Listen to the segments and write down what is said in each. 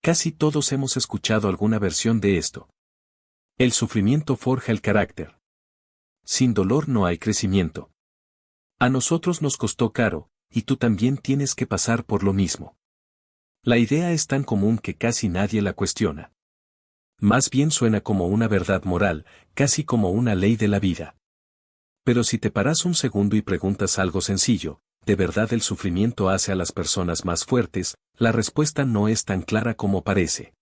Casi todos hemos escuchado alguna versión de esto. El sufrimiento forja el carácter. Sin dolor no hay crecimiento. A nosotros nos costó caro, y tú también tienes que pasar por lo mismo. La idea es tan común que casi nadie la cuestiona. Más bien suena como una verdad moral, casi como una ley de la vida. Pero si te paras un segundo y preguntas algo sencillo, ¿de verdad el sufrimiento hace a las personas más fuertes? La respuesta no es tan clara como parece.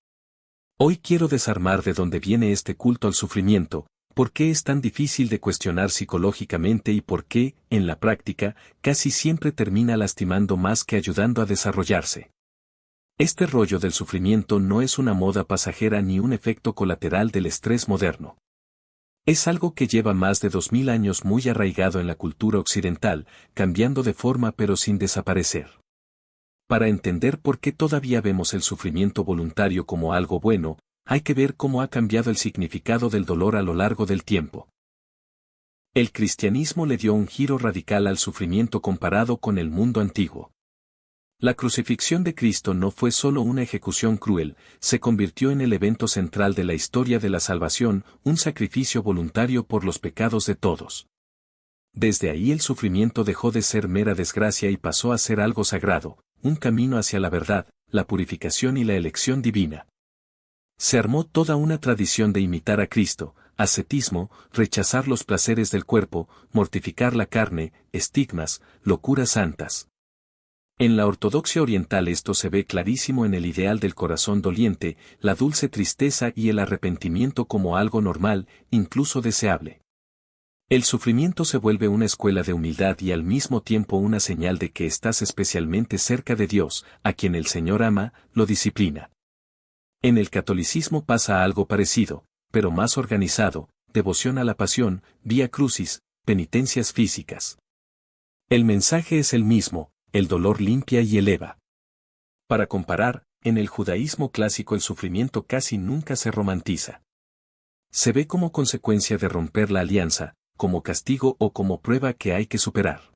Hoy quiero desarmar de dónde viene este culto al sufrimiento, por qué es tan difícil de cuestionar psicológicamente y por qué, en la práctica, casi siempre termina lastimando más que ayudando a desarrollarse. Este rollo del sufrimiento no es una moda pasajera ni un efecto colateral del estrés moderno. Es algo que lleva más de 2000 años muy arraigado en la cultura occidental, cambiando de forma pero sin desaparecer. Para entender por qué todavía vemos el sufrimiento voluntario como algo bueno, hay que ver cómo ha cambiado el significado del dolor a lo largo del tiempo. El cristianismo le dio un giro radical al sufrimiento comparado con el mundo antiguo. La crucifixión de Cristo no fue solo una ejecución cruel, se convirtió en el evento central de la historia de la salvación, un sacrificio voluntario por los pecados de todos. Desde ahí el sufrimiento dejó de ser mera desgracia y pasó a ser algo sagrado, un camino hacia la verdad, la purificación y la elección divina. Se armó toda una tradición de imitar a Cristo, ascetismo, rechazar los placeres del cuerpo, mortificar la carne, estigmas, locuras santas. En la ortodoxia oriental esto se ve clarísimo en el ideal del corazón doliente, la dulce tristeza y el arrepentimiento como algo normal, incluso deseable. El sufrimiento se vuelve una escuela de humildad y al mismo tiempo una señal de que estás especialmente cerca de Dios, a quien el Señor ama, lo disciplina. En el catolicismo pasa algo parecido, pero más organizado, devoción a la pasión, vía crucis, penitencias físicas. El mensaje es el mismo, el dolor limpia y eleva. Para comparar, en el judaísmo clásico el sufrimiento casi nunca se romantiza. Se ve como consecuencia de romper la alianza, como castigo o como prueba que hay que superar.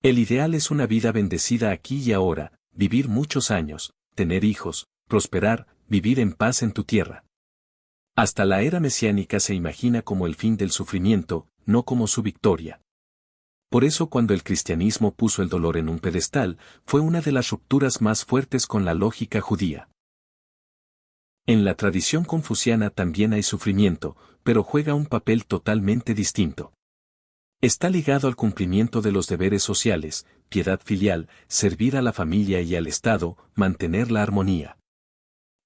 El ideal es una vida bendecida aquí y ahora, vivir muchos años, tener hijos, prosperar, vivir en paz en tu tierra. Hasta la era mesiánica se imagina como el fin del sufrimiento, no como su victoria. Por eso cuando el cristianismo puso el dolor en un pedestal, fue una de las rupturas más fuertes con la lógica judía. En la tradición confuciana también hay sufrimiento, pero juega un papel totalmente distinto. Está ligado al cumplimiento de los deberes sociales, piedad filial, servir a la familia y al Estado, mantener la armonía.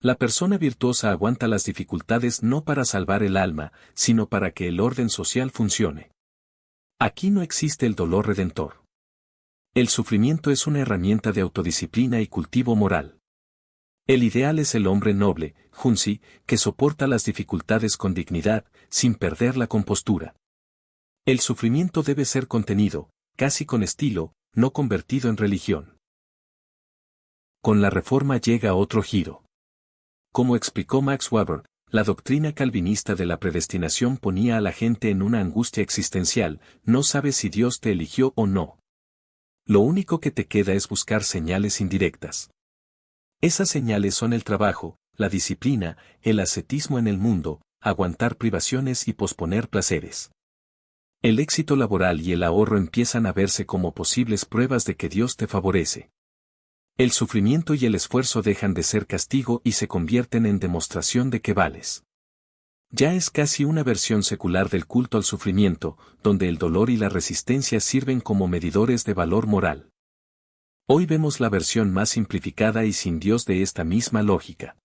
La persona virtuosa aguanta las dificultades no para salvar el alma, sino para que el orden social funcione. Aquí no existe el dolor redentor. El sufrimiento es una herramienta de autodisciplina y cultivo moral. El ideal es el hombre noble, Junzi, que soporta las dificultades con dignidad, sin perder la compostura. El sufrimiento debe ser contenido, casi con estilo, no convertido en religión. Con la Reforma llega otro giro. Como explicó Max Weber, la doctrina calvinista de la predestinación ponía a la gente en una angustia existencial, no sabes si Dios te eligió o no. Lo único que te queda es buscar señales indirectas. Esas señales son el trabajo, la disciplina, el ascetismo en el mundo, aguantar privaciones y posponer placeres. El éxito laboral y el ahorro empiezan a verse como posibles pruebas de que Dios te favorece. El sufrimiento y el esfuerzo dejan de ser castigo y se convierten en demostración de que vales. Ya es casi una versión secular del culto al sufrimiento, donde el dolor y la resistencia sirven como medidores de valor moral. Hoy vemos la versión más simplificada y sin Dios de esta misma lógica.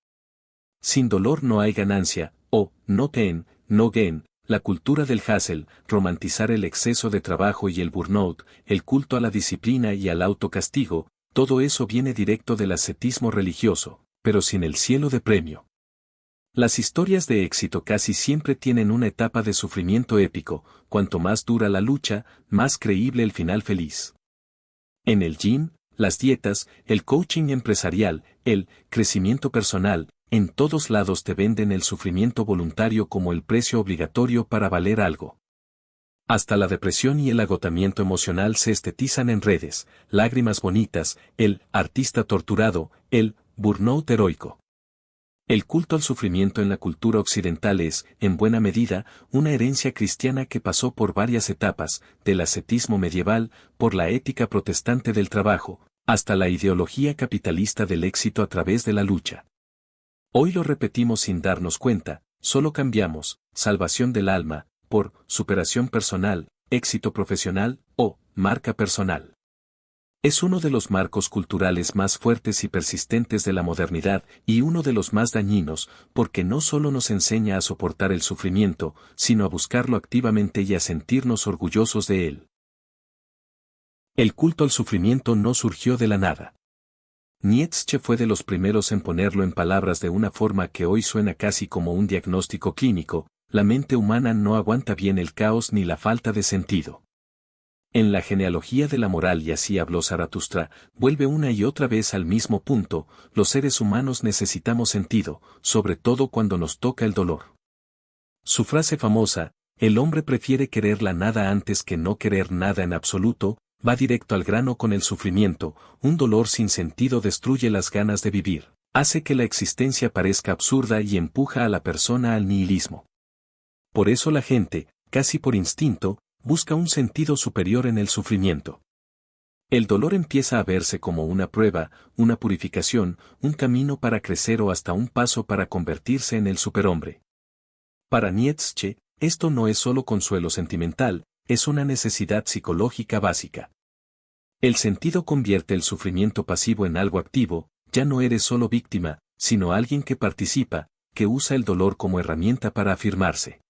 Sin dolor no hay ganancia, o, no pain, no gain, la cultura del hustle, romantizar el exceso de trabajo y el burnout, el culto a la disciplina y al autocastigo, todo eso viene directo del ascetismo religioso, pero sin el cielo de premio. Las historias de éxito casi siempre tienen una etapa de sufrimiento épico, cuanto más dura la lucha, más creíble el final feliz. En el gym, las dietas, el coaching empresarial, el crecimiento personal, en todos lados te venden el sufrimiento voluntario como el precio obligatorio para valer algo. Hasta la depresión y el agotamiento emocional se estetizan en redes, lágrimas bonitas, el artista torturado, el burnout heroico. El culto al sufrimiento en la cultura occidental es, en buena medida, una herencia cristiana que pasó por varias etapas, del ascetismo medieval, por la ética protestante del trabajo, hasta la ideología capitalista del éxito a través de la lucha. Hoy lo repetimos sin darnos cuenta, solo cambiamos, salvación del alma, por superación personal, éxito profesional, o marca personal. Es uno de los marcos culturales más fuertes y persistentes de la modernidad, y uno de los más dañinos, porque no solo nos enseña a soportar el sufrimiento, sino a buscarlo activamente y a sentirnos orgullosos de él. El culto al sufrimiento no surgió de la nada. Nietzsche fue de los primeros en ponerlo en palabras de una forma que hoy suena casi como un diagnóstico clínico: la mente humana no aguanta bien el caos ni la falta de sentido. En la genealogía de la moral, y así habló Zaratustra, vuelve una y otra vez al mismo punto: los seres humanos necesitamos sentido, sobre todo cuando nos toca el dolor. Su frase famosa, el hombre prefiere querer la nada antes que no querer nada en absoluto, va directo al grano con el sufrimiento. Un dolor sin sentido destruye las ganas de vivir, hace que la existencia parezca absurda y empuja a la persona al nihilismo. Por eso la gente, casi por instinto, busca un sentido superior en el sufrimiento. El dolor empieza a verse como una prueba, una purificación, un camino para crecer o hasta un paso para convertirse en el superhombre. Para Nietzsche, esto no es solo consuelo sentimental, es una necesidad psicológica básica. El sentido convierte el sufrimiento pasivo en algo activo, ya no eres solo víctima, sino alguien que participa, que usa el dolor como herramienta para afirmarse.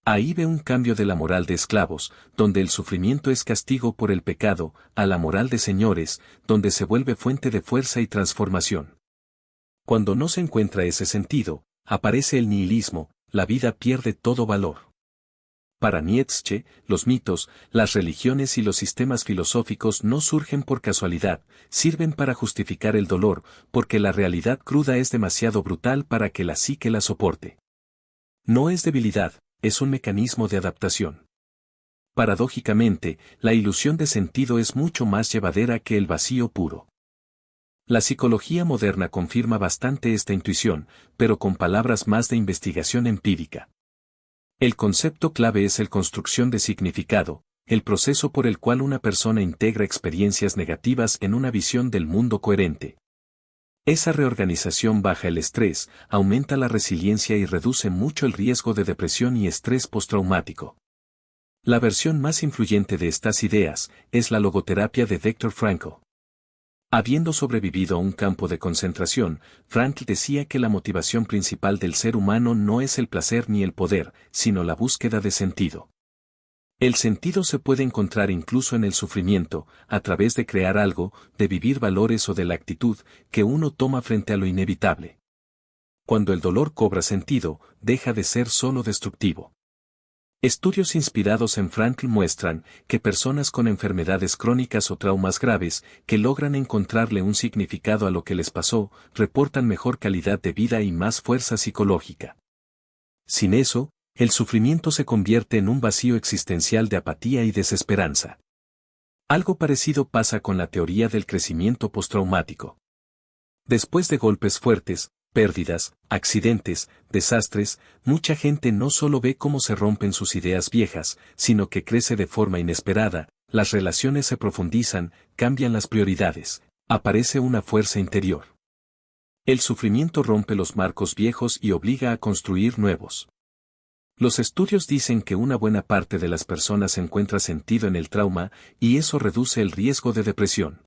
Ahí ve un cambio de la moral de esclavos, donde el sufrimiento es castigo por el pecado, a la moral de señores, donde se vuelve fuente de fuerza y transformación. Cuando no se encuentra ese sentido, aparece el nihilismo, la vida pierde todo valor. Para Nietzsche, los mitos, las religiones y los sistemas filosóficos no surgen por casualidad, sirven para justificar el dolor, porque la realidad cruda es demasiado brutal para que la psique la soporte. No es debilidad, es un mecanismo de adaptación. Paradójicamente, la ilusión de sentido es mucho más llevadera que el vacío puro. La psicología moderna confirma bastante esta intuición, pero con palabras más de investigación empírica. El concepto clave es el construcción de significado, el proceso por el cual una persona integra experiencias negativas en una visión del mundo coherente. Esa reorganización baja el estrés, aumenta la resiliencia y reduce mucho el riesgo de depresión y estrés postraumático. La versión más influyente de estas ideas es la logoterapia de Viktor Frankl. Habiendo sobrevivido a un campo de concentración, Frankl decía que la motivación principal del ser humano no es el placer ni el poder, sino la búsqueda de sentido. El sentido se puede encontrar incluso en el sufrimiento, a través de crear algo, de vivir valores o de la actitud que uno toma frente a lo inevitable. Cuando el dolor cobra sentido, deja de ser solo destructivo. Estudios inspirados en Frankl muestran que personas con enfermedades crónicas o traumas graves, que logran encontrarle un significado a lo que les pasó, reportan mejor calidad de vida y más fuerza psicológica. Sin eso, el sufrimiento se convierte en un vacío existencial de apatía y desesperanza. Algo parecido pasa con la teoría del crecimiento postraumático. Después de golpes fuertes, pérdidas, accidentes, desastres, mucha gente no solo ve cómo se rompen sus ideas viejas, sino que crece de forma inesperada, las relaciones se profundizan, cambian las prioridades, aparece una fuerza interior. El sufrimiento rompe los marcos viejos y obliga a construir nuevos. Los estudios dicen que una buena parte de las personas encuentra sentido en el trauma, y eso reduce el riesgo de depresión.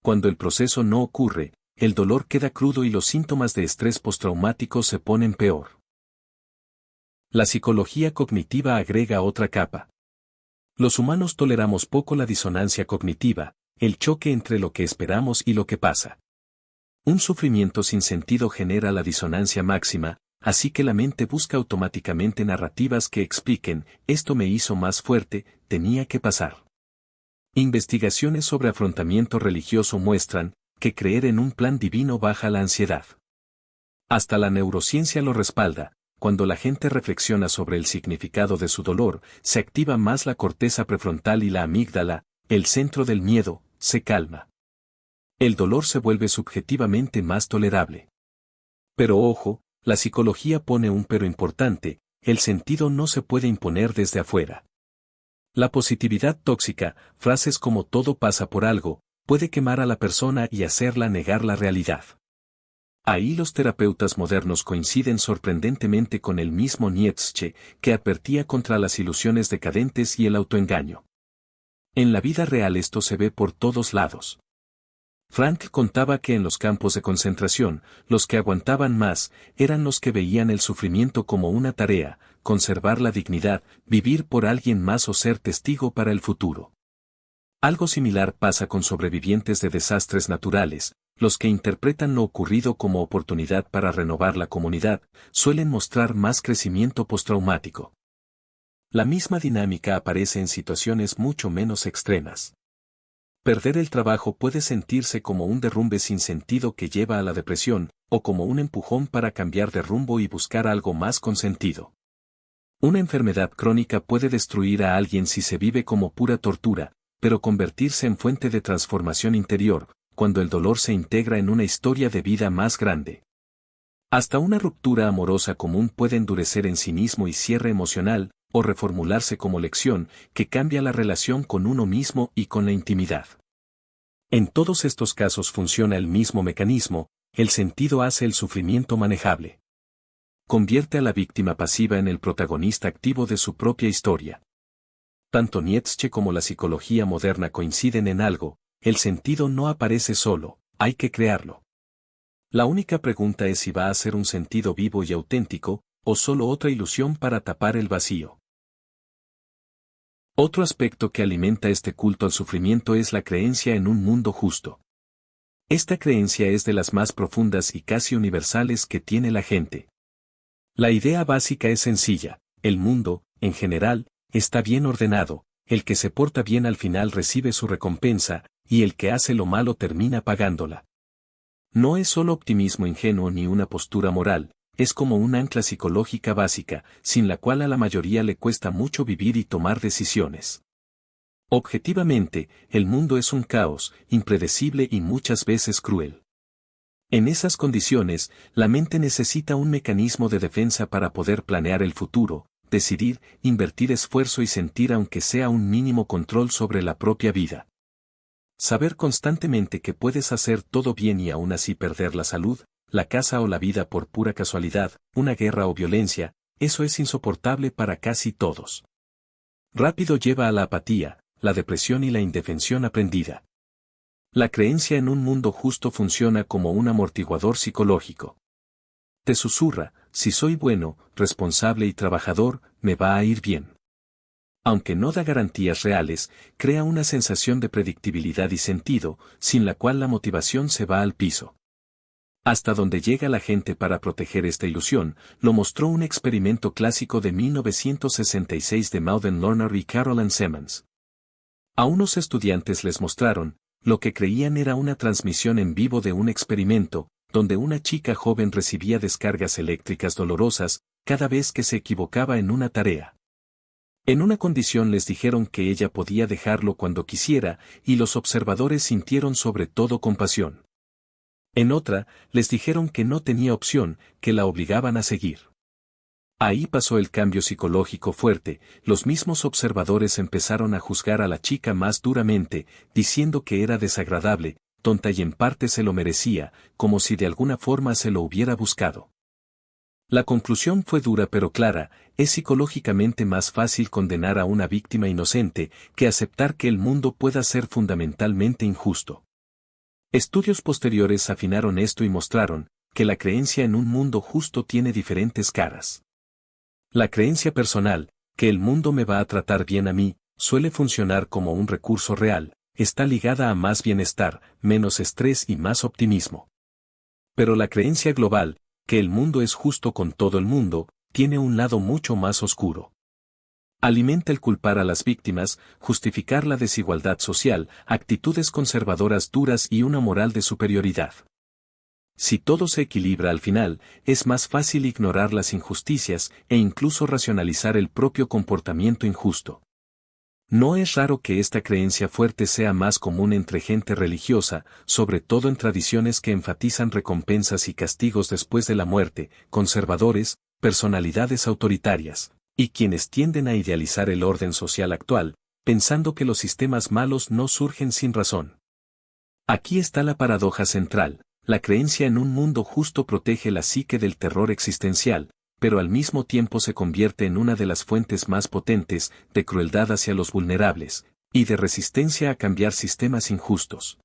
Cuando el proceso no ocurre, el dolor queda crudo y los síntomas de estrés postraumático se ponen peor. La psicología cognitiva agrega otra capa. Los humanos toleramos poco la disonancia cognitiva, el choque entre lo que esperamos y lo que pasa. Un sufrimiento sin sentido genera la disonancia máxima, así que la mente busca automáticamente narrativas que expliquen: esto me hizo más fuerte, tenía que pasar. Investigaciones sobre afrontamiento religioso muestran que creer en un plan divino baja la ansiedad. Hasta la neurociencia lo respalda: cuando la gente reflexiona sobre el significado de su dolor, se activa más la corteza prefrontal y la amígdala, el centro del miedo, se calma. El dolor se vuelve subjetivamente más tolerable. Pero ojo, la psicología pone un pero importante, el sentido no se puede imponer desde afuera. La positividad tóxica, frases como todo pasa por algo, puede quemar a la persona y hacerla negar la realidad. Ahí los terapeutas modernos coinciden sorprendentemente con el mismo Nietzsche, que advertía contra las ilusiones decadentes y el autoengaño. En la vida real esto se ve por todos lados. Frank contaba que en los campos de concentración, los que aguantaban más, eran los que veían el sufrimiento como una tarea, conservar la dignidad, vivir por alguien más o ser testigo para el futuro. Algo similar pasa con sobrevivientes de desastres naturales, los que interpretan lo ocurrido como oportunidad para renovar la comunidad, suelen mostrar más crecimiento postraumático. La misma dinámica aparece en situaciones mucho menos extremas. Perder el trabajo puede sentirse como un derrumbe sin sentido que lleva a la depresión, o como un empujón para cambiar de rumbo y buscar algo más con sentido. Una enfermedad crónica puede destruir a alguien si se vive como pura tortura, pero convertirse en fuente de transformación interior, cuando el dolor se integra en una historia de vida más grande. Hasta una ruptura amorosa común puede endurecer en cinismo y cierre emocional, o reformularse como lección, que cambia la relación con uno mismo y con la intimidad. En todos estos casos funciona el mismo mecanismo, el sentido hace el sufrimiento manejable. Convierte a la víctima pasiva en el protagonista activo de su propia historia. Tanto Nietzsche como la psicología moderna coinciden en algo, el sentido no aparece solo, hay que crearlo. La única pregunta es si va a ser un sentido vivo y auténtico, o solo otra ilusión para tapar el vacío. Otro aspecto que alimenta este culto al sufrimiento es la creencia en un mundo justo. Esta creencia es de las más profundas y casi universales que tiene la gente. La idea básica es sencilla, el mundo, en general, está bien ordenado, el que se porta bien al final recibe su recompensa, y el que hace lo malo termina pagándola. No es solo optimismo ingenuo ni una postura moral, es como un ancla psicológica básica, sin la cual a la mayoría le cuesta mucho vivir y tomar decisiones. Objetivamente, el mundo es un caos, impredecible y muchas veces cruel. En esas condiciones, la mente necesita un mecanismo de defensa para poder planear el futuro, decidir, invertir esfuerzo y sentir aunque sea un mínimo control sobre la propia vida. Saber constantemente que puedes hacer todo bien y aún así perder la salud, la casa o la vida por pura casualidad, una guerra o violencia, eso es insoportable para casi todos. Rápido lleva a la apatía, la depresión y la indefensión aprendida. La creencia en un mundo justo funciona como un amortiguador psicológico. Te susurra, si soy bueno, responsable y trabajador, me va a ir bien. Aunque no da garantías reales, crea una sensación de predictibilidad y sentido, sin la cual la motivación se va al piso. Hasta donde llega la gente para proteger esta ilusión, lo mostró un experimento clásico de 1966 de Malden Lerner y Carolyn Simmons. A unos estudiantes les mostraron, lo que creían era una transmisión en vivo de un experimento, donde una chica joven recibía descargas eléctricas dolorosas, cada vez que se equivocaba en una tarea. En una condición les dijeron que ella podía dejarlo cuando quisiera, y los observadores sintieron sobre todo compasión. En otra, les dijeron que no tenía opción, que la obligaban a seguir. Ahí pasó el cambio psicológico fuerte, los mismos observadores empezaron a juzgar a la chica más duramente, diciendo que era desagradable, tonta y en parte se lo merecía, como si de alguna forma se lo hubiera buscado. La conclusión fue dura pero clara, es psicológicamente más fácil condenar a una víctima inocente que aceptar que el mundo pueda ser fundamentalmente injusto. Estudios posteriores afinaron esto y mostraron que la creencia en un mundo justo tiene diferentes caras. La creencia personal, que el mundo me va a tratar bien a mí, suele funcionar como un recurso real, está ligada a más bienestar, menos estrés y más optimismo. Pero la creencia global, que el mundo es justo con todo el mundo, tiene un lado mucho más oscuro. Alimenta el culpar a las víctimas, justificar la desigualdad social, actitudes conservadoras duras y una moral de superioridad. Si todo se equilibra al final, es más fácil ignorar las injusticias e incluso racionalizar el propio comportamiento injusto. No es raro que esta creencia fuerte sea más común entre gente religiosa, sobre todo en tradiciones que enfatizan recompensas y castigos después de la muerte, conservadores, personalidades autoritarias, y quienes tienden a idealizar el orden social actual, pensando que los sistemas malos no surgen sin razón. Aquí está la paradoja central: la creencia en un mundo justo protege la psique del terror existencial, pero al mismo tiempo se convierte en una de las fuentes más potentes de crueldad hacia los vulnerables, y de resistencia a cambiar sistemas injustos.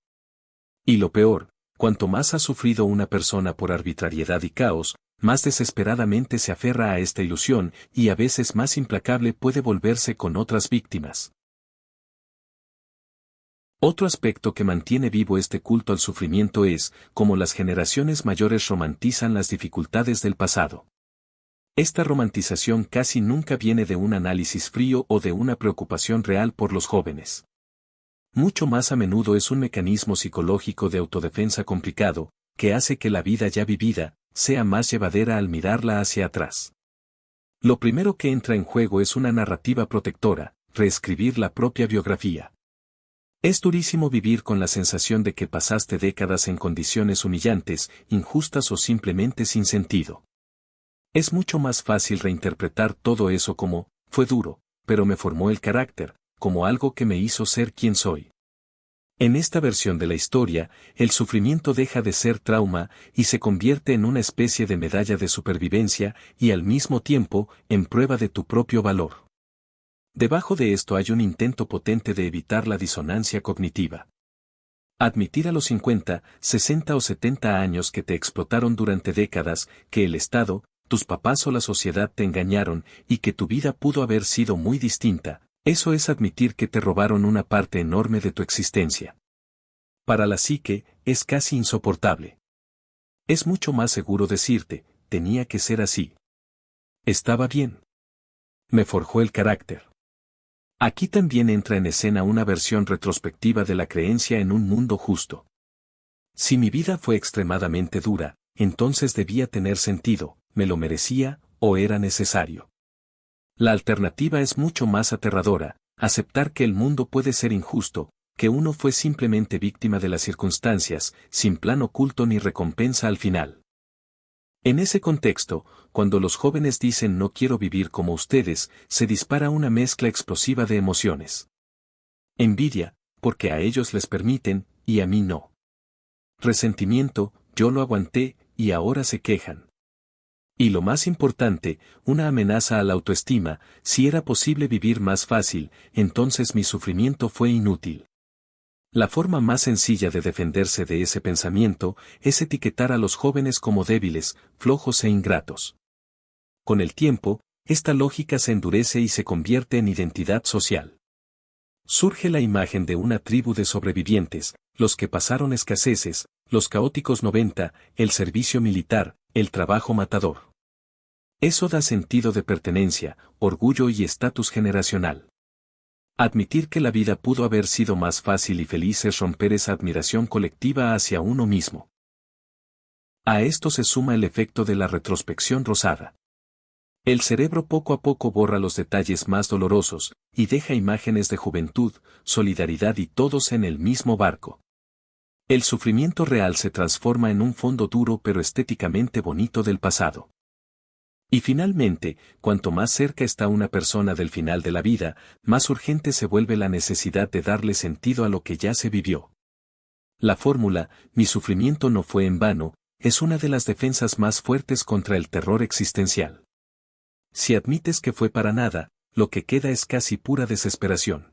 Y lo peor, cuanto más ha sufrido una persona por arbitrariedad y caos, más desesperadamente se aferra a esta ilusión, y a veces más implacable puede volverse con otras víctimas. Otro aspecto que mantiene vivo este culto al sufrimiento es cómo las generaciones mayores romantizan las dificultades del pasado. Esta romantización casi nunca viene de un análisis frío o de una preocupación real por los jóvenes. Mucho más a menudo es un mecanismo psicológico de autodefensa complicado, que hace que la vida ya vivida sea más llevadera al mirarla hacia atrás. Lo primero que entra en juego es una narrativa protectora, reescribir la propia biografía. Es durísimo vivir con la sensación de que pasaste décadas en condiciones humillantes, injustas o simplemente sin sentido. Es mucho más fácil reinterpretar todo eso como, fue duro, pero me formó el carácter, como algo que me hizo ser quien soy. En esta versión de la historia, el sufrimiento deja de ser trauma y se convierte en una especie de medalla de supervivencia y al mismo tiempo, en prueba de tu propio valor. Debajo de esto hay un intento potente de evitar la disonancia cognitiva. Admitir a los 50, 60 o 70 años que te explotaron durante décadas, que el Estado, tus papás o la sociedad te engañaron y que tu vida pudo haber sido muy distinta, eso es admitir que te robaron una parte enorme de tu existencia. Para la psique, es casi insoportable. Es mucho más seguro decirte, tenía que ser así. Estaba bien. Me forjó el carácter. Aquí también entra en escena una versión retrospectiva de la creencia en un mundo justo. Si mi vida fue extremadamente dura, entonces debía tener sentido, me lo merecía, o era necesario. La alternativa es mucho más aterradora: aceptar que el mundo puede ser injusto, que uno fue simplemente víctima de las circunstancias, sin plan oculto ni recompensa al final. En ese contexto, cuando los jóvenes dicen no quiero vivir como ustedes, se dispara una mezcla explosiva de emociones. Envidia, porque a ellos les permiten, y a mí no. Resentimiento, yo lo aguanté, y ahora se quejan. Y lo más importante, una amenaza a la autoestima: si era posible vivir más fácil, entonces mi sufrimiento fue inútil. La forma más sencilla de defenderse de ese pensamiento es etiquetar a los jóvenes como débiles, flojos e ingratos. Con el tiempo, esta lógica se endurece y se convierte en identidad social. Surge la imagen de una tribu de sobrevivientes, los que pasaron escaseces, los caóticos 90, el servicio militar, el trabajo matador. Eso da sentido de pertenencia, orgullo y estatus generacional. Admitir que la vida pudo haber sido más fácil y feliz es romper esa admiración colectiva hacia uno mismo. A esto se suma el efecto de la retrospección rosada. El cerebro poco a poco borra los detalles más dolorosos, y deja imágenes de juventud, solidaridad y todos en el mismo barco. El sufrimiento real se transforma en un fondo duro pero estéticamente bonito del pasado. Y finalmente, cuanto más cerca está una persona del final de la vida, más urgente se vuelve la necesidad de darle sentido a lo que ya se vivió. La fórmula, mi sufrimiento no fue en vano, es una de las defensas más fuertes contra el terror existencial. Si admites que fue para nada, lo que queda es casi pura desesperación.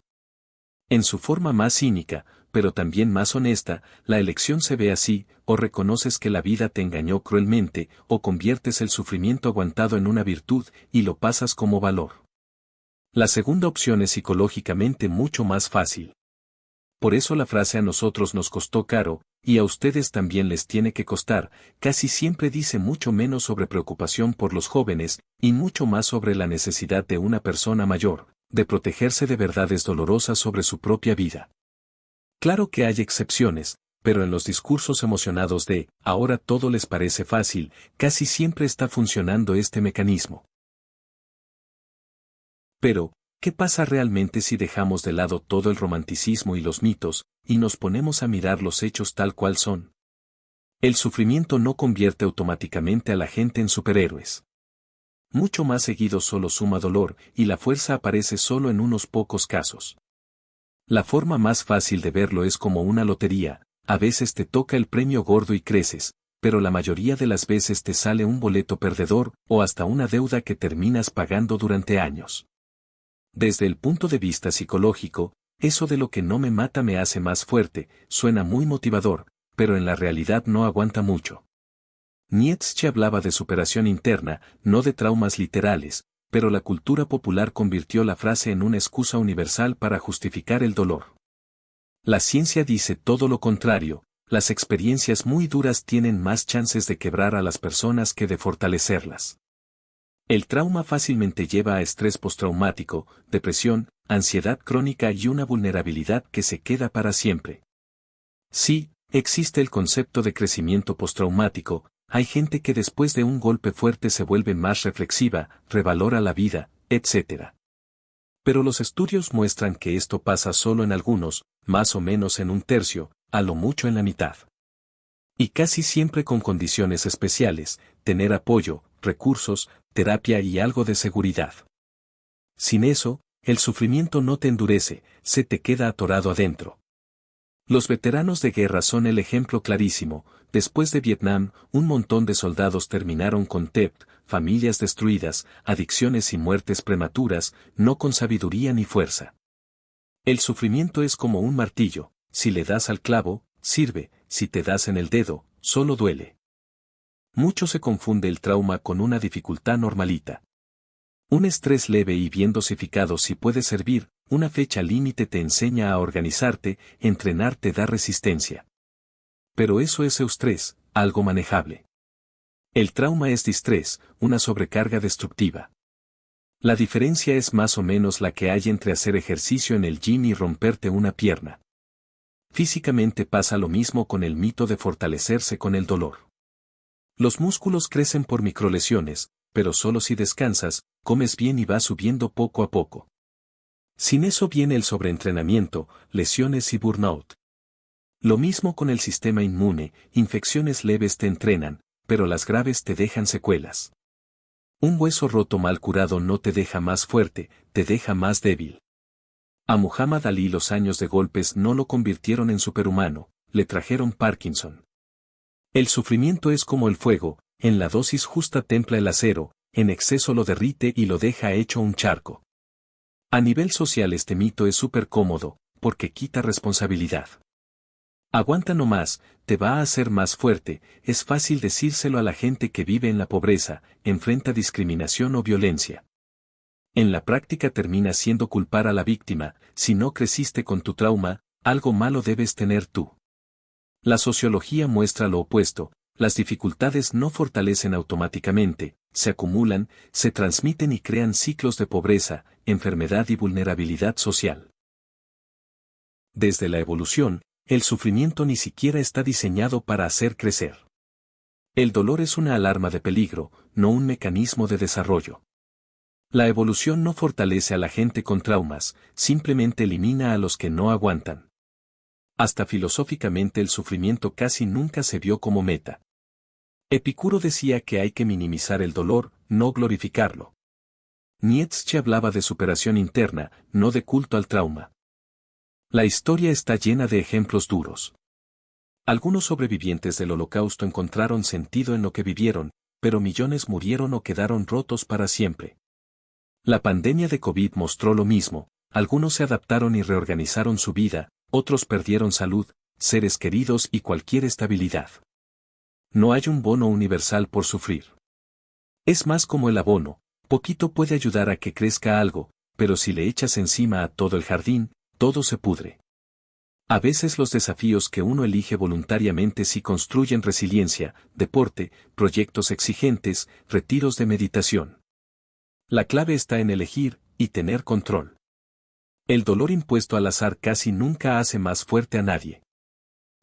En su forma más cínica, pero también más honesta, la elección se ve así: o reconoces que la vida te engañó cruelmente, o conviertes el sufrimiento aguantado en una virtud y lo pasas como valor. La segunda opción es psicológicamente mucho más fácil. Por eso la frase "a nosotros nos costó caro, y a ustedes también les tiene que costar", casi siempre dice mucho menos sobre preocupación por los jóvenes, y mucho más sobre la necesidad de una persona mayor, de protegerse de verdades dolorosas sobre su propia vida. Claro que hay excepciones, pero en los discursos emocionados de "ahora todo les parece fácil", casi siempre está funcionando este mecanismo. Pero, ¿Qué pasa realmente si dejamos de lado todo el romanticismo y los mitos, y nos ponemos a mirar los hechos tal cual son? El sufrimiento no convierte automáticamente a la gente en superhéroes. Mucho más seguido solo suma dolor, y la fuerza aparece solo en unos pocos casos. La forma más fácil de verlo es como una lotería, a veces te toca el premio gordo y creces, pero la mayoría de las veces te sale un boleto perdedor, o hasta una deuda que terminas pagando durante años. Desde el punto de vista psicológico, eso de lo que no me mata me hace más fuerte, suena muy motivador, pero en la realidad no aguanta mucho. Nietzsche hablaba de superación interna, no de traumas literales, pero la cultura popular convirtió la frase en una excusa universal para justificar el dolor. La ciencia dice todo lo contrario, las experiencias muy duras tienen más chances de quebrar a las personas que de fortalecerlas. El trauma fácilmente lleva a estrés postraumático, depresión, ansiedad crónica y una vulnerabilidad que se queda para siempre. Sí, existe el concepto de crecimiento postraumático. Hay gente que después de un golpe fuerte se vuelve más reflexiva, revalora la vida, etc. Pero los estudios muestran que esto pasa solo en algunos, más o menos en un tercio, a lo mucho en la mitad. Y casi siempre con condiciones especiales, tener apoyo, recursos, terapia y algo de seguridad. Sin eso, el sufrimiento no te endurece, se te queda atorado adentro. Los veteranos de guerra son el ejemplo clarísimo. Después de Vietnam, un montón de soldados terminaron con TEP, familias destruidas, adicciones y muertes prematuras, no con sabiduría ni fuerza. El sufrimiento es como un martillo, si le das al clavo, sirve, si te das en el dedo, solo duele. Mucho se confunde el trauma con una dificultad normalita. Un estrés leve y bien dosificado sí puede servir, una fecha límite te enseña a organizarte, entrenar te da resistencia. Pero eso es eustrés, algo manejable. El trauma es distrés, una sobrecarga destructiva. La diferencia es más o menos la que hay entre hacer ejercicio en el gym y romperte una pierna. Físicamente pasa lo mismo con el mito de fortalecerse con el dolor. Los músculos crecen por microlesiones, pero solo si descansas, comes bien y vas subiendo poco a poco. Sin eso viene el sobreentrenamiento, lesiones y burnout. Lo mismo con el sistema inmune, infecciones leves te entrenan, pero las graves te dejan secuelas. Un hueso roto mal curado no te deja más fuerte, te deja más débil. A Muhammad Ali los años de golpes no lo convirtieron en superhumano, le trajeron Parkinson. El sufrimiento es como el fuego, en la dosis justa templa el acero, en exceso lo derrite y lo deja hecho un charco. A nivel social este mito es súper cómodo, porque quita responsabilidad. Aguanta nomás, te va a hacer más fuerte, es fácil decírselo a la gente que vive en la pobreza, enfrenta discriminación o violencia. En la práctica termina siendo culpar a la víctima, si no creciste con tu trauma, algo malo debes tener tú. La sociología muestra lo opuesto, las dificultades no fortalecen automáticamente, se acumulan, se transmiten y crean ciclos de pobreza, enfermedad y vulnerabilidad social. Desde la evolución, el sufrimiento ni siquiera está diseñado para hacer crecer. El dolor es una alarma de peligro, no un mecanismo de desarrollo. La evolución no fortalece a la gente con traumas, simplemente elimina a los que no aguantan. Hasta filosóficamente el sufrimiento casi nunca se vio como meta. Epicuro decía que hay que minimizar el dolor, no glorificarlo. Nietzsche hablaba de superación interna, no de culto al trauma. La historia está llena de ejemplos duros. Algunos sobrevivientes del Holocausto encontraron sentido en lo que vivieron, pero millones murieron o quedaron rotos para siempre. La pandemia de COVID mostró lo mismo, algunos se adaptaron y reorganizaron su vida, otros perdieron salud, seres queridos y cualquier estabilidad. No hay un bono universal por sufrir. Es más como el abono, poquito puede ayudar a que crezca algo, pero si le echas encima a todo el jardín, todo se pudre. A veces los desafíos que uno elige voluntariamente sí construyen resiliencia, deporte, proyectos exigentes, retiros de meditación. La clave está en elegir, y tener control. El dolor impuesto al azar casi nunca hace más fuerte a nadie.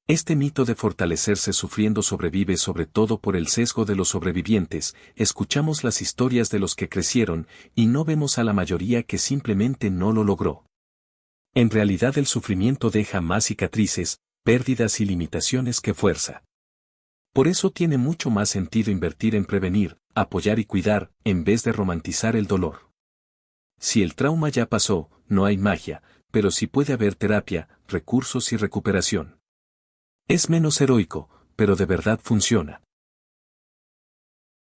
Este mito de fortalecerse sufriendo sobrevive sobre todo por el sesgo de los sobrevivientes. Escuchamos las historias de los que crecieron y no vemos a la mayoría que simplemente no lo logró. En realidad el sufrimiento deja más cicatrices, pérdidas y limitaciones que fuerza. Por eso tiene mucho más sentido invertir en prevenir, apoyar y cuidar, en vez de romantizar el dolor. Si el trauma ya pasó, no hay magia, pero sí puede haber terapia, recursos y recuperación. Es menos heroico, pero de verdad funciona.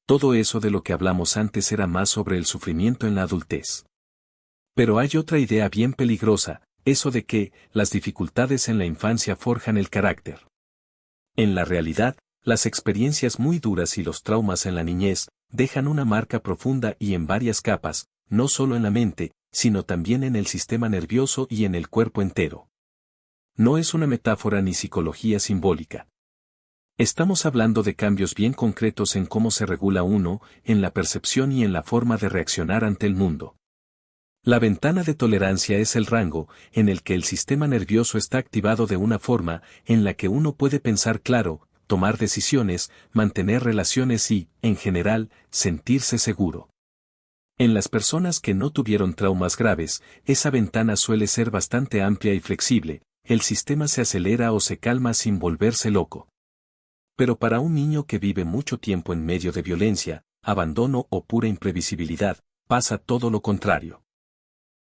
Todo eso de lo que hablamos antes era más sobre el sufrimiento en la adultez. Pero hay otra idea bien peligrosa, eso de que las dificultades en la infancia forjan el carácter. En la realidad, las experiencias muy duras y los traumas en la niñez dejan una marca profunda y en varias capas, no solo en la mente, sino también en el sistema nervioso y en el cuerpo entero. No es una metáfora ni psicología simbólica. Estamos hablando de cambios bien concretos en cómo se regula uno, en la percepción y en la forma de reaccionar ante el mundo. La ventana de tolerancia es el rango en el que el sistema nervioso está activado de una forma en la que uno puede pensar claro, tomar decisiones, mantener relaciones y, en general, sentirse seguro. En las personas que no tuvieron traumas graves, esa ventana suele ser bastante amplia y flexible, el sistema se acelera o se calma sin volverse loco. Pero para un niño que vive mucho tiempo en medio de violencia, abandono o pura imprevisibilidad, pasa todo lo contrario.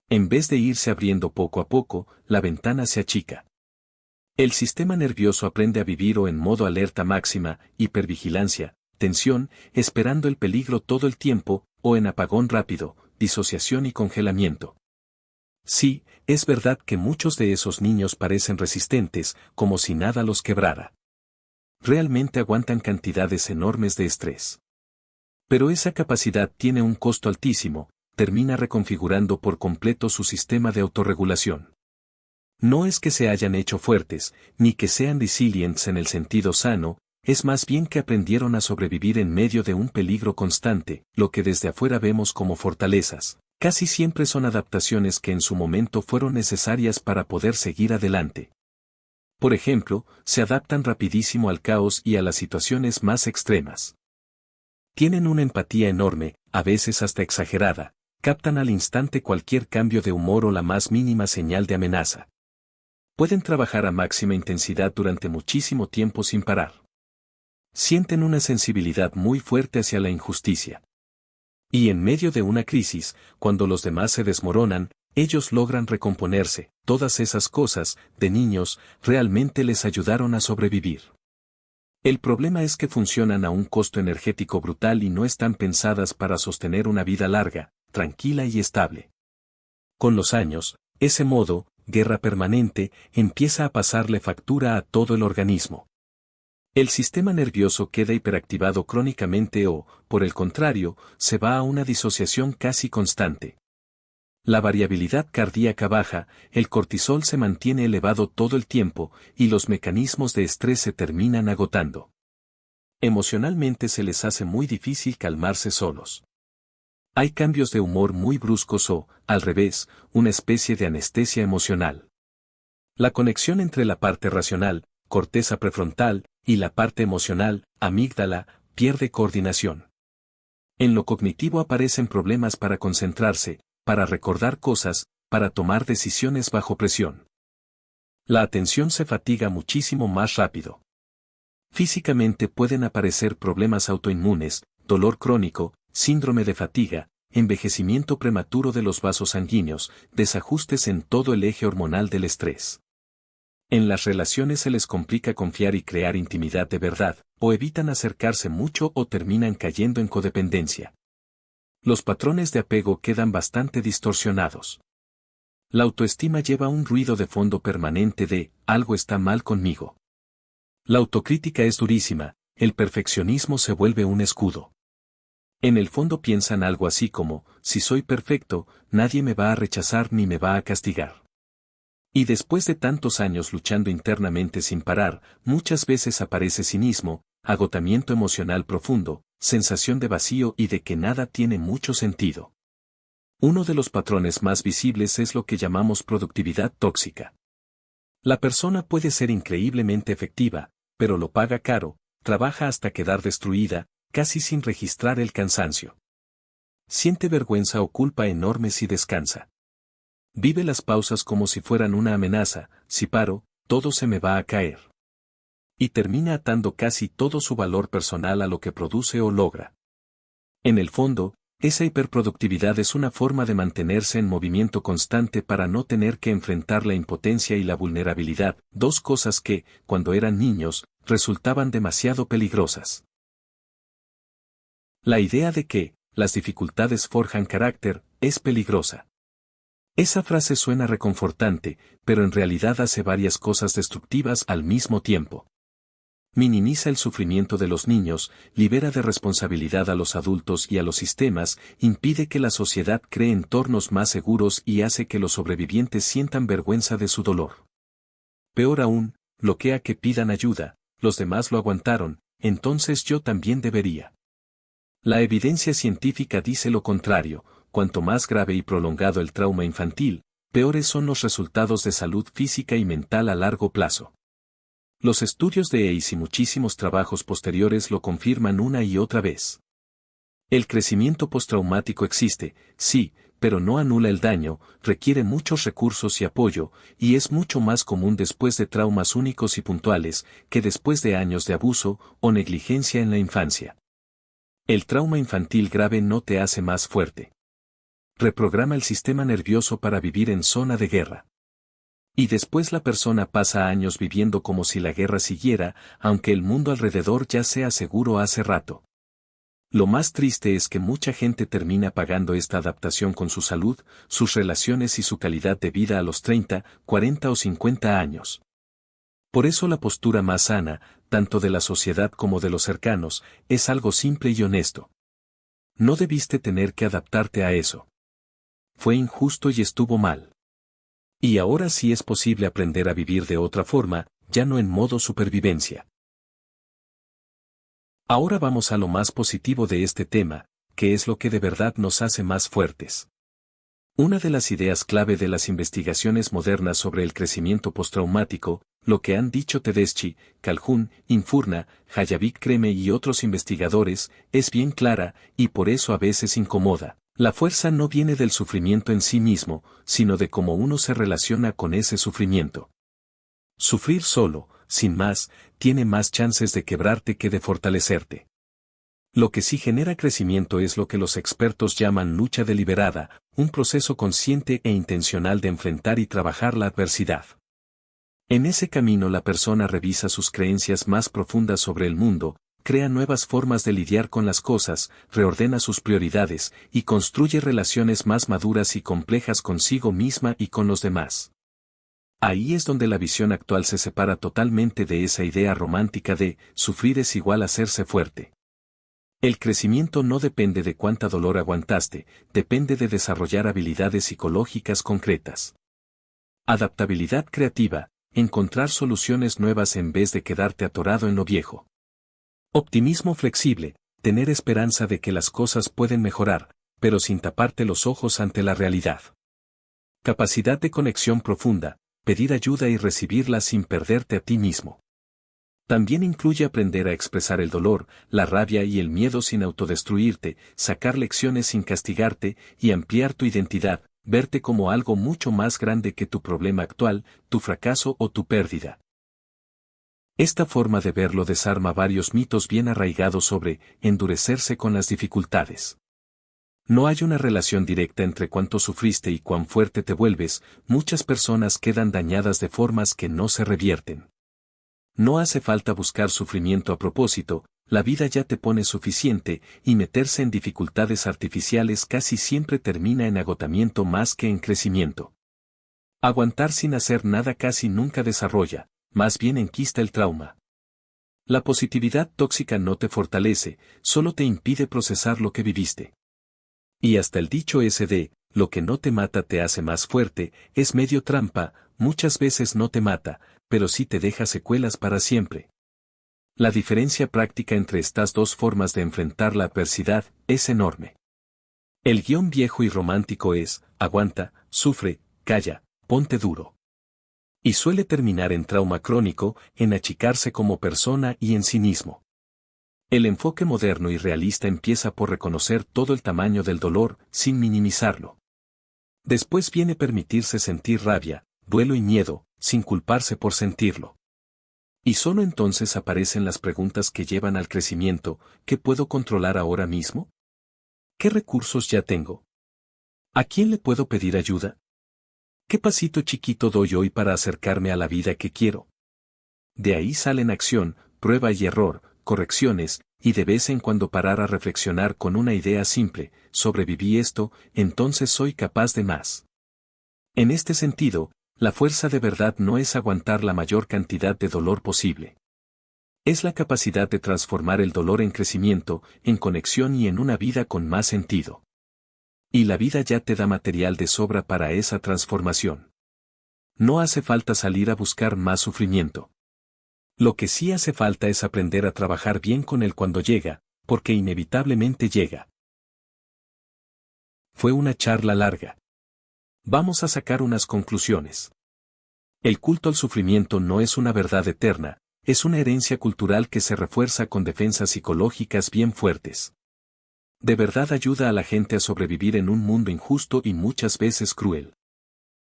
En vez de irse abriendo poco a poco, la ventana se achica. El sistema nervioso aprende a vivir o en modo alerta máxima, hipervigilancia, tensión, esperando el peligro todo el tiempo, o en apagón rápido, disociación y congelamiento. Sí, es verdad que muchos de esos niños parecen resistentes, como si nada los quebrara. Realmente aguantan cantidades enormes de estrés. Pero esa capacidad tiene un costo altísimo, termina reconfigurando por completo su sistema de autorregulación. No es que se hayan hecho fuertes, ni que sean resilientes en el sentido sano, es más bien que aprendieron a sobrevivir en medio de un peligro constante, lo que desde afuera vemos como fortalezas. Casi siempre son adaptaciones que en su momento fueron necesarias para poder seguir adelante. Por ejemplo, se adaptan rapidísimo al caos y a las situaciones más extremas. Tienen una empatía enorme, a veces hasta exagerada, captan al instante cualquier cambio de humor o la más mínima señal de amenaza. Pueden trabajar a máxima intensidad durante muchísimo tiempo sin parar. Sienten una sensibilidad muy fuerte hacia la injusticia. Y en medio de una crisis, cuando los demás se desmoronan, ellos logran recomponerse. Todas esas cosas, de niños, realmente les ayudaron a sobrevivir. El problema es que funcionan a un costo energético brutal y no están pensadas para sostener una vida larga, tranquila y estable. Con los años, ese modo, guerra permanente, empieza a pasarle factura a todo el organismo. El sistema nervioso queda hiperactivado crónicamente o, por el contrario, se va a una disociación casi constante. La variabilidad cardíaca baja, el cortisol se mantiene elevado todo el tiempo, y los mecanismos de estrés se terminan agotando. Emocionalmente se les hace muy difícil calmarse solos. Hay cambios de humor muy bruscos o, al revés, una especie de anestesia emocional. La conexión entre la parte racional, corteza prefrontal, y la parte emocional, amígdala, pierde coordinación. En lo cognitivo aparecen problemas para concentrarse, para recordar cosas, para tomar decisiones bajo presión. La atención se fatiga muchísimo más rápido. Físicamente pueden aparecer problemas autoinmunes, dolor crónico, síndrome de fatiga, envejecimiento prematuro de los vasos sanguíneos, desajustes en todo el eje hormonal del estrés. En las relaciones se les complica confiar y crear intimidad de verdad, o evitan acercarse mucho o terminan cayendo en codependencia. Los patrones de apego quedan bastante distorsionados. La autoestima lleva un ruido de fondo permanente de, algo está mal conmigo. La autocrítica es durísima, el perfeccionismo se vuelve un escudo. En el fondo piensan algo así como, si soy perfecto, nadie me va a rechazar ni me va a castigar. Y después de tantos años luchando internamente sin parar, muchas veces aparece cinismo, agotamiento emocional profundo, sensación de vacío y de que nada tiene mucho sentido. Uno de los patrones más visibles es lo que llamamos productividad tóxica. La persona puede ser increíblemente efectiva, pero lo paga caro, trabaja hasta quedar destruida, casi sin registrar el cansancio. Siente vergüenza o culpa enorme si descansa. Vive las pausas como si fueran una amenaza, si paro, todo se me va a caer. Y termina atando casi todo su valor personal a lo que produce o logra. En el fondo, esa hiperproductividad es una forma de mantenerse en movimiento constante para no tener que enfrentar la impotencia y la vulnerabilidad, dos cosas que, cuando eran niños, resultaban demasiado peligrosas. La idea de que, las dificultades forjan carácter, es peligrosa. Esa frase suena reconfortante, pero en realidad hace varias cosas destructivas al mismo tiempo. Minimiza el sufrimiento de los niños, libera de responsabilidad a los adultos y a los sistemas, impide que la sociedad cree entornos más seguros y hace que los sobrevivientes sientan vergüenza de su dolor. Peor aún, bloquea que pidan ayuda, los demás lo aguantaron, entonces yo también debería. La evidencia científica dice lo contrario, cuanto más grave y prolongado el trauma infantil, peores son los resultados de salud física y mental a largo plazo. Los estudios de ACE y muchísimos trabajos posteriores lo confirman una y otra vez. El crecimiento postraumático existe, sí, pero no anula el daño, requiere muchos recursos y apoyo, y es mucho más común después de traumas únicos y puntuales, que después de años de abuso o negligencia en la infancia. El trauma infantil grave no te hace más fuerte. Reprograma el sistema nervioso para vivir en zona de guerra. Y después la persona pasa años viviendo como si la guerra siguiera, aunque el mundo alrededor ya sea seguro hace rato. Lo más triste es que mucha gente termina pagando esta adaptación con su salud, sus relaciones y su calidad de vida a los 30, 40 o 50 años. Por eso la postura más sana, tanto de la sociedad como de los cercanos, es algo simple y honesto. No debiste tener que adaptarte a eso. Fue injusto y estuvo mal. Y ahora sí es posible aprender a vivir de otra forma, ya no en modo supervivencia. Ahora vamos a lo más positivo de este tema, que es lo que de verdad nos hace más fuertes. Una de las ideas clave de las investigaciones modernas sobre el crecimiento postraumático, lo que han dicho Tedeschi, Calhoun, Infurna, Hayavik Kreme y otros investigadores, es bien clara, y por eso a veces incomoda. La fuerza no viene del sufrimiento en sí mismo, sino de cómo uno se relaciona con ese sufrimiento. Sufrir solo, sin más, tiene más chances de quebrarte que de fortalecerte. Lo que sí genera crecimiento es lo que los expertos llaman lucha deliberada, un proceso consciente e intencional de enfrentar y trabajar la adversidad. En ese camino la persona revisa sus creencias más profundas sobre el mundo, crea nuevas formas de lidiar con las cosas, reordena sus prioridades y construye relaciones más maduras y complejas consigo misma y con los demás. Ahí es donde la visión actual se separa totalmente de esa idea romántica de sufrir es igual a hacerse fuerte. El crecimiento no depende de cuánta dolor aguantaste, depende de desarrollar habilidades psicológicas concretas. Adaptabilidad creativa, encontrar soluciones nuevas en vez de quedarte atorado en lo viejo. Optimismo flexible, tener esperanza de que las cosas pueden mejorar, pero sin taparte los ojos ante la realidad. Capacidad de conexión profunda, pedir ayuda y recibirla sin perderte a ti mismo. También incluye aprender a expresar el dolor, la rabia y el miedo sin autodestruirte, sacar lecciones sin castigarte y ampliar tu identidad, verte como algo mucho más grande que tu problema actual, tu fracaso o tu pérdida. Esta forma de verlo desarma varios mitos bien arraigados sobre endurecerse con las dificultades. No hay una relación directa entre cuánto sufriste y cuán fuerte te vuelves, muchas personas quedan dañadas de formas que no se revierten. No hace falta buscar sufrimiento a propósito, la vida ya te pone suficiente, y meterse en dificultades artificiales casi siempre termina en agotamiento más que en crecimiento. Aguantar sin hacer nada casi nunca desarrolla, más bien enquista el trauma. La positividad tóxica no te fortalece, solo te impide procesar lo que viviste. Y hasta el dicho ese de, lo que no te mata te hace más fuerte, es medio trampa, muchas veces no te mata, pero sí te deja secuelas para siempre. La diferencia práctica entre estas dos formas de enfrentar la adversidad es enorme. El guión viejo y romántico es, aguanta, sufre, calla, ponte duro. Y suele terminar en trauma crónico, en achicarse como persona y en sí mismo. El enfoque moderno y realista empieza por reconocer todo el tamaño del dolor, sin minimizarlo. Después viene permitirse sentir rabia, duelo y miedo, sin culparse por sentirlo. Y solo entonces aparecen las preguntas que llevan al crecimiento: ¿qué puedo controlar ahora mismo? ¿Qué recursos ya tengo? ¿A quién le puedo pedir ayuda? ¿Qué pasito chiquito doy hoy para acercarme a la vida que quiero? De ahí salen acción, prueba y error, correcciones, y de vez en cuando parar a reflexionar con una idea simple: sobreviví esto, entonces soy capaz de más. En este sentido, la fuerza de verdad no es aguantar la mayor cantidad de dolor posible. Es la capacidad de transformar el dolor en crecimiento, en conexión y en una vida con más sentido. Y la vida ya te da material de sobra para esa transformación. No hace falta salir a buscar más sufrimiento. Lo que sí hace falta es aprender a trabajar bien con él cuando llega, porque inevitablemente llega. Fue una charla larga. Vamos a sacar unas conclusiones. El culto al sufrimiento no es una verdad eterna, es una herencia cultural que se refuerza con defensas psicológicas bien fuertes. De verdad ayuda a la gente a sobrevivir en un mundo injusto y muchas veces cruel.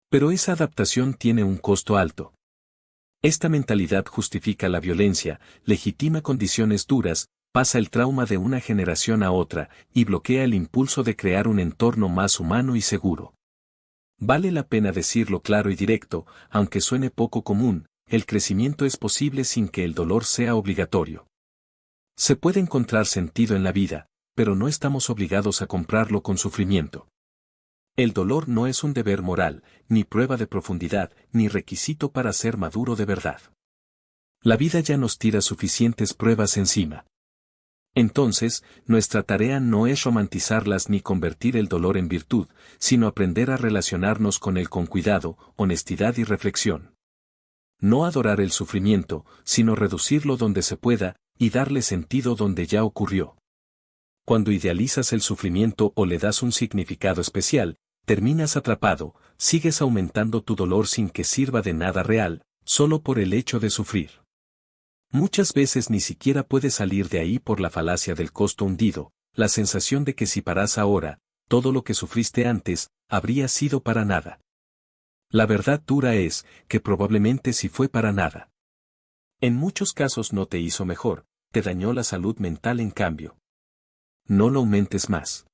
Pero esa adaptación tiene un costo alto. Esta mentalidad justifica la violencia, legitima condiciones duras, pasa el trauma de una generación a otra, y bloquea el impulso de crear un entorno más humano y seguro. Vale la pena decirlo claro y directo, aunque suene poco común: el crecimiento es posible sin que el dolor sea obligatorio. Se puede encontrar sentido en la vida, pero no estamos obligados a comprarlo con sufrimiento. El dolor no es un deber moral, ni prueba de profundidad, ni requisito para ser maduro de verdad. La vida ya nos tira suficientes pruebas encima. Entonces, nuestra tarea no es romantizarlas ni convertir el dolor en virtud, sino aprender a relacionarnos con él con cuidado, honestidad y reflexión. No adorar el sufrimiento, sino reducirlo donde se pueda, y darle sentido donde ya ocurrió. Cuando idealizas el sufrimiento o le das un significado especial, terminas atrapado, sigues aumentando tu dolor sin que sirva de nada real, solo por el hecho de sufrir. Muchas veces ni siquiera puedes salir de ahí por la falacia del costo hundido, la sensación de que si paras ahora, todo lo que sufriste antes, habría sido para nada. La verdad dura es, que probablemente sí fue para nada. En muchos casos no te hizo mejor, te dañó la salud mental en cambio. No lo aumentes más.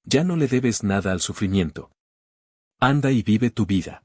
Ya no le debes nada al sufrimiento. Anda y vive tu vida.